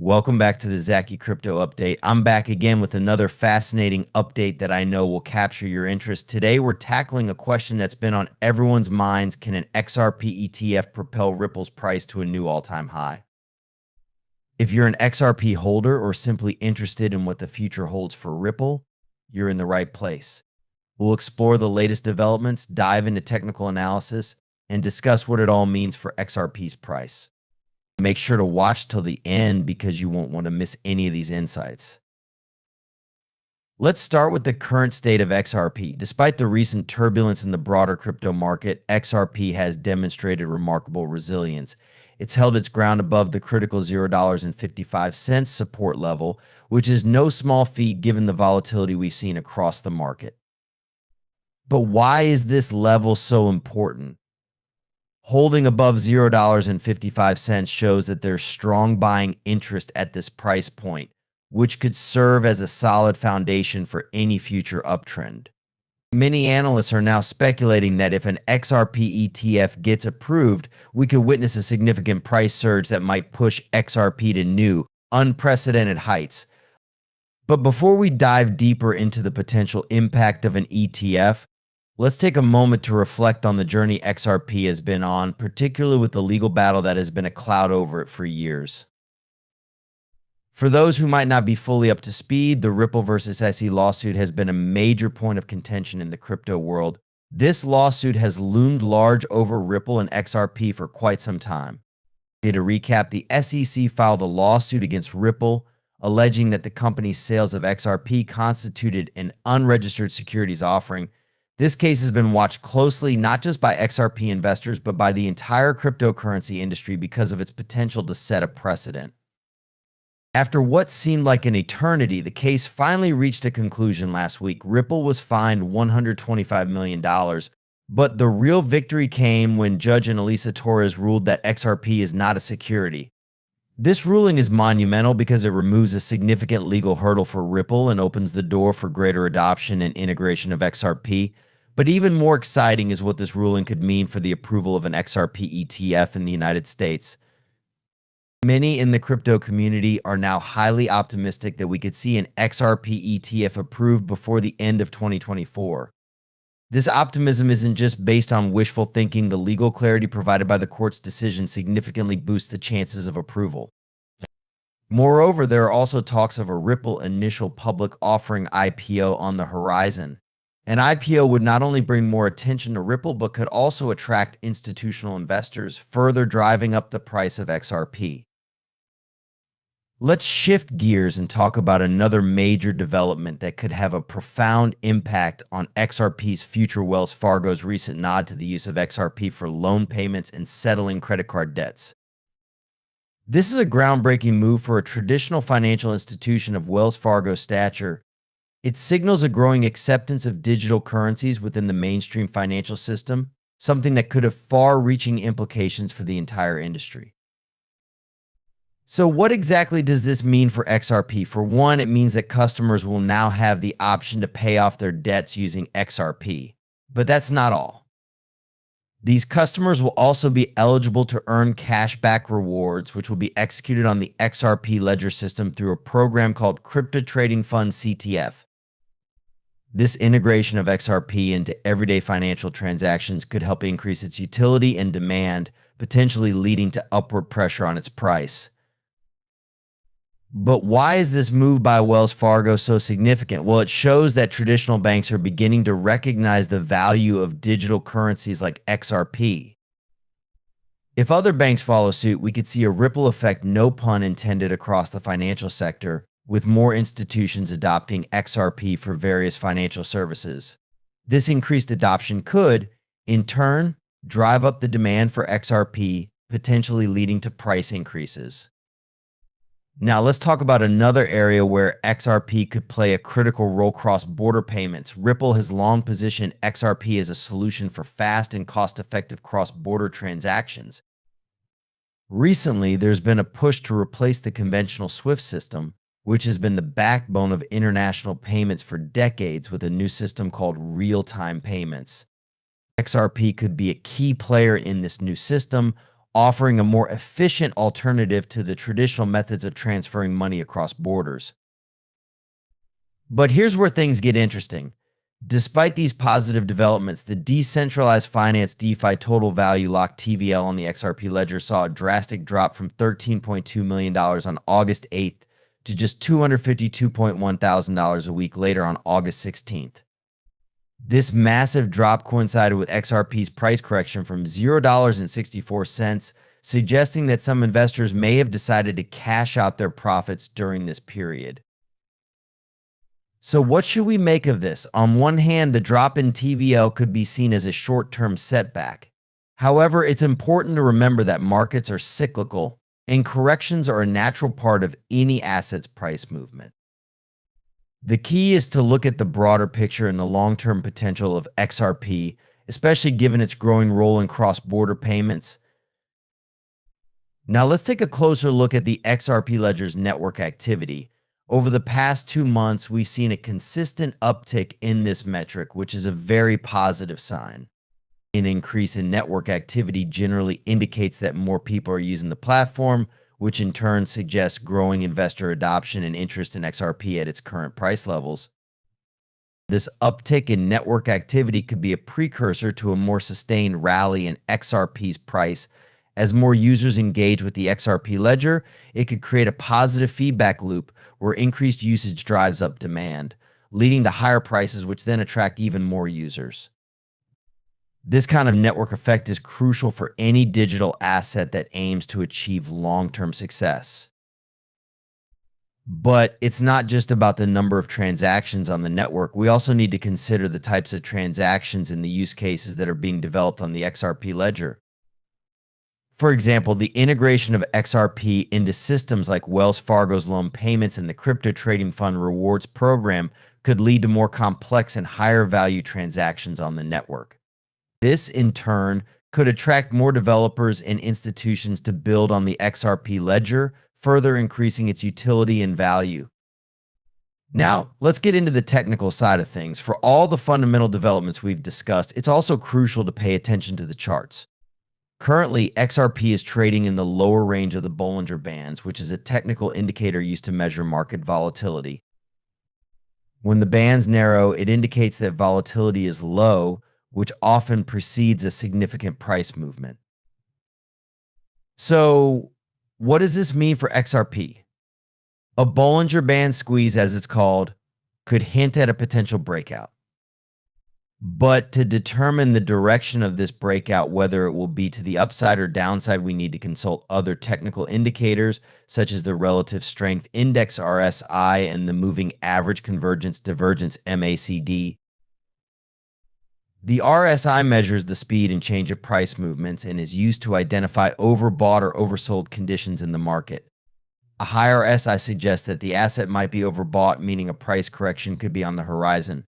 Welcome back to the Zaki Crypto Update. I'm back again with another fascinating update that I know will capture your interest. Today, we're tackling a question that's been on everyone's minds. Can an XRP ETF propel Ripple's price to a new all-time high? If you're an XRP holder or simply interested in what the future holds for Ripple, you're in the right place. We'll explore the latest developments, dive into technical analysis, and discuss what it all means for XRP's price. Make sure to watch till the end because you won't want to miss any of these insights. Let's start with the current state of XRP. Despite the recent turbulence in the broader crypto market, XRP has demonstrated remarkable resilience. It's held its ground above the critical $0.55 support level, which is no small feat given the volatility we've seen across the market. But why is this level so important? Holding above $0.55 shows that there's strong buying interest at this price point, which could serve as a solid foundation for any future uptrend. Many analysts are now speculating that if an XRP ETF gets approved, we could witness a significant price surge that might push XRP to new, unprecedented heights. But before we dive deeper into the potential impact of an ETF, let's take a moment to reflect on the journey XRP has been on, particularly with the legal battle that has been a cloud over it for years. For those who might not be fully up to speed, the Ripple versus SE lawsuit has been a major point of contention in the crypto world. This lawsuit has loomed large over Ripple and XRP for quite some time. To recap, the SEC filed a lawsuit against Ripple, alleging that the company's sales of XRP constituted an unregistered securities offering. This case has been watched closely not just by XRP investors, but by the entire cryptocurrency industry because of its potential to set a precedent. After what seemed like an eternity, the case finally reached a conclusion last week. Ripple was fined $125 million, but the real victory came when Judge Annalisa Torres ruled that XRP is not a security. This ruling is monumental because it removes a significant legal hurdle for Ripple and opens the door for greater adoption and integration of XRP. But even more exciting is what this ruling could mean for the approval of an XRP ETF in the United States. Many in the crypto community are now highly optimistic that we could see an XRP ETF approved before the end of 2024. This optimism isn't just based on wishful thinking. The legal clarity provided by the court's decision significantly boosts the chances of approval. Moreover, there are also talks of a Ripple initial public offering IPO on the horizon. An IPO would not only bring more attention to Ripple, but could also attract institutional investors, further driving up the price of XRP. Let's shift gears and talk about another major development that could have a profound impact on XRP's future. Wells Fargo's recent nod to the use of XRP for loan payments and settling credit card debts. This is a groundbreaking move for a traditional financial institution of Wells Fargo's stature. It signals a growing acceptance of digital currencies within the mainstream financial system, something that could have far-reaching implications for the entire industry. So what exactly does this mean for XRP? For one, it means that customers will now have the option to pay off their debts using XRP. But that's not all. These customers will also be eligible to earn cashback rewards, which will be executed on the XRP ledger system through a program called Crypto Trading Fund CTF. This integration of XRP into everyday financial transactions could help increase its utility and demand, potentially leading to upward pressure on its price. But why is this move by Wells Fargo so significant? Well, it shows that traditional banks are beginning to recognize the value of digital currencies like XRP. If other banks follow suit, we could see a ripple effect, no pun intended, across the financial sector, with more institutions adopting XRP for various financial services. This increased adoption could, in turn, drive up the demand for XRP, potentially leading to price increases. Now let's talk about another area where XRP could play a critical role: cross-border payments. Ripple has long positioned XRP as a solution for fast and cost-effective cross-border transactions. Recently, there's been a push to replace the conventional SWIFT system, which has been the backbone of international payments for decades, with a new system called real-time payments. XRP could be a key player in this new system, offering a more efficient alternative to the traditional methods of transferring money across borders. But here's where things get interesting. Despite these positive developments, the decentralized finance DeFi total value locked TVL on the XRP ledger saw a drastic drop from $13.2 million on August 8th to just $252.1 thousand a week later on August 16th. This massive drop coincided with XRP's price correction from $0.64, suggesting that some investors may have decided to cash out their profits during this period. So what should we make of this? On one hand, the drop in TVL could be seen as a short-term setback. However, it's important to remember that markets are cyclical and corrections are a natural part of any asset's price movement. The key is to look at the broader picture and the long-term potential of XRP, especially given its growing role in cross-border payments. Now let's take a closer look at the XRP ledger's network activity. Over the past 2 months, we've seen a consistent uptick in this metric, which is a very positive sign. An increase in network activity generally indicates that more people are using the platform, which in turn suggests growing investor adoption and interest in XRP at its current price levels. This uptick in network activity could be a precursor to a more sustained rally in XRP's price. As more users engage with the XRP ledger, it could create a positive feedback loop where increased usage drives up demand, leading to higher prices, which then attract even more users. This kind of network effect is crucial for any digital asset that aims to achieve long-term success. But it's not just about the number of transactions on the network. We also need to consider the types of transactions and the use cases that are being developed on the XRP ledger. For example, the integration of XRP into systems like Wells Fargo's loan payments and the crypto trading fund rewards program could lead to more complex and higher value transactions on the network. This, in turn, could attract more developers and institutions to build on the XRP ledger, further increasing its utility and value. Now, let's get into the technical side of things. For all the fundamental developments we've discussed, it's also crucial to pay attention to the charts. Currently, XRP is trading in the lower range of the Bollinger Bands, which is a technical indicator used to measure market volatility. When the bands narrow, it indicates that volatility is low, which often precedes a significant price movement. So, what does this mean for XRP? A Bollinger Band squeeze, as it's called, could hint at a potential breakout. But to determine the direction of this breakout, whether it will be to the upside or downside, we need to consult other technical indicators, such as the Relative Strength Index RSI and the Moving Average Convergence Divergence MACD. The RSI measures the speed and change of price movements and is used to identify overbought or oversold conditions in the market. A higher SI suggests that the asset might be overbought, meaning a price correction could be on the horizon.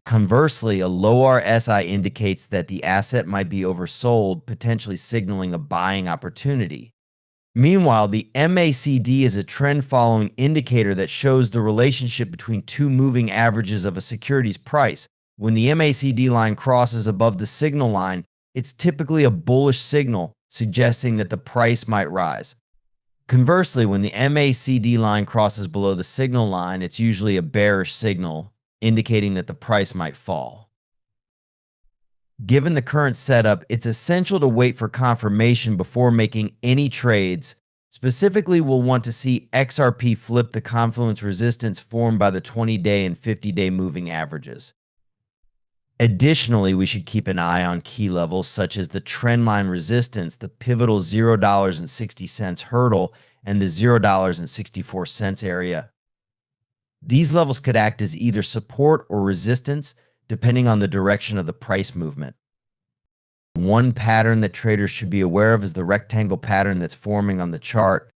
Conversely, a low RSI indicates that the asset might be oversold, potentially signaling a buying opportunity. Meanwhile, the MACD is a trend-following indicator that shows the relationship between two moving averages of a security's price. When the MACD line crosses above the signal line, it's typically a bullish signal, suggesting that the price might rise. Conversely, when the MACD line crosses below the signal line, it's usually a bearish signal, indicating that the price might fall. Given the current setup, it's essential to wait for confirmation before making any trades. Specifically, we'll want to see XRP flip the confluence resistance formed by the 20-day and 50-day moving averages. Additionally, we should keep an eye on key levels such as the trendline resistance, the pivotal $0.60 hurdle, and the $0.64 area. These levels could act as either support or resistance, depending on the direction of the price movement. One pattern that traders should be aware of is the rectangle pattern that's forming on the chart.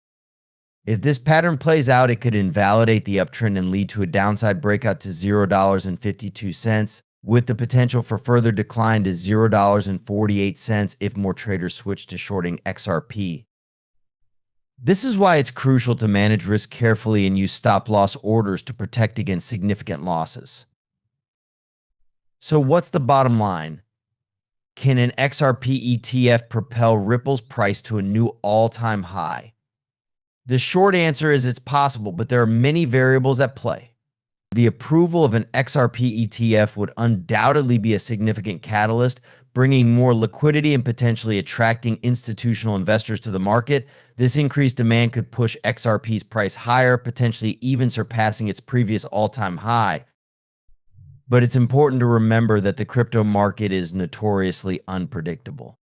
If this pattern plays out, it could invalidate the uptrend and lead to a downside breakout to $0.52, with the potential for further decline to $0.48 if more traders switch to shorting XRP. This is why it's crucial to manage risk carefully and use stop-loss orders to protect against significant losses. So what's the bottom line? Can an XRP ETF propel Ripple's price to a new all-time high? The short answer is it's possible, but there are many variables at play. The approval of an XRP ETF would undoubtedly be a significant catalyst, bringing more liquidity and potentially attracting institutional investors to the market. This increased demand could push XRP's price higher, potentially even surpassing its previous all-time high. But it's important to remember that the crypto market is notoriously unpredictable.